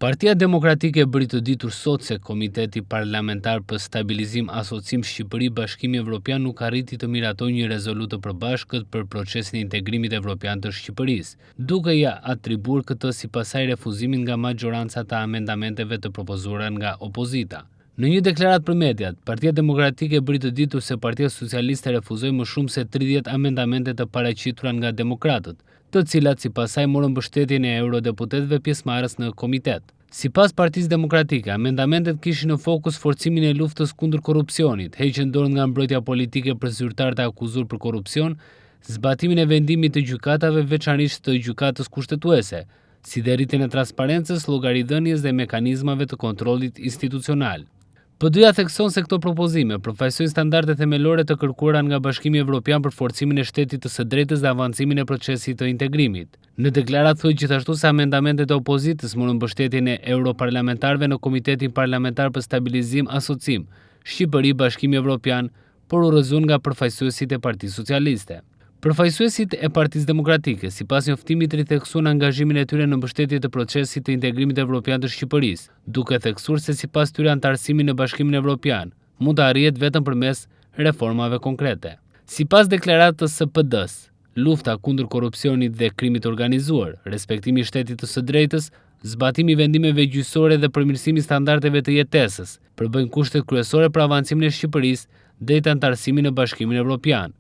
Partia Demokratike e bëri të ditur sot se Komiteti Parlamentar për Stabilizim Asocim Shqipëri-Bashkimi Evropian nuk arriti të miratojë një rezolutë të përbashkët për procesin e integrimit evropian të Shqipërisë, duke ja atribuar këtë si pasojë refuzimit nga majoranca të amendamenteve të propozuara nga opozita. Në një deklaratë për mediat, Partia Demokratike e bëri të ditur se Partia Socialiste refuzoi më shumë se 30 amendamente të paraqitura nga demokratët, të cilat sipas saj morën mbështetjen e eurodeputetëve pjesëmarrës në komitet. Sipas Partisë Demokratike, amendamentet kishin në fokus forcimin e luftës kundër korrupsionit, heqjen dorë nga mbrojtja politike për zyrtarët e akuzuar për korrupsion, zbatimin e vendimit të gjykatave, veçanërisht të gjykatës kushtetuese, si dhe rritjen e transparencës, llogaridhënies dhe mekanizmave të kontrollit institucional. PD-ja thekson se këto propozime përfaqësojnë standarde themelore të kërkuara nga Bashkimi Evropian për forcimin e shtetit të së drejtës dhe avancimin e procesit të integrimit. Në deklaratë thuhet gjithashtu se amendamentet e opozitës morën mbështetjen e europarlamentarëve në Komitetin Parlamentar për Stabilizim Asocim Shqipëri-Bashkimi Evropian, por u rrëzuan nga përfaqësuesit e Partisë Socialiste. Përfaqësuesit e Partisë Demokratike, sipas njoftimit, ritheksuan angazhimin e tyre në mbështetje të procesit të integrimit evropian të Shqipërisë, duke theksuar se sipas tyre anëtarësimi në Bashkimin Evropian mund të arrihet vetëm përmes reformave konkrete. Sipas deklaratës së PD-s, lufta kundër korrupsionit dhe krimit organizuar, respektimi i shtetit të së drejtës, zbatimi i vendimeve gjyqësore dhe përmirësimi i standardeve të jetesës përbëjnë kushtet kryesore për avancimin e Shqipërisë drejt anëtarësimit në Bashkimin Evropian.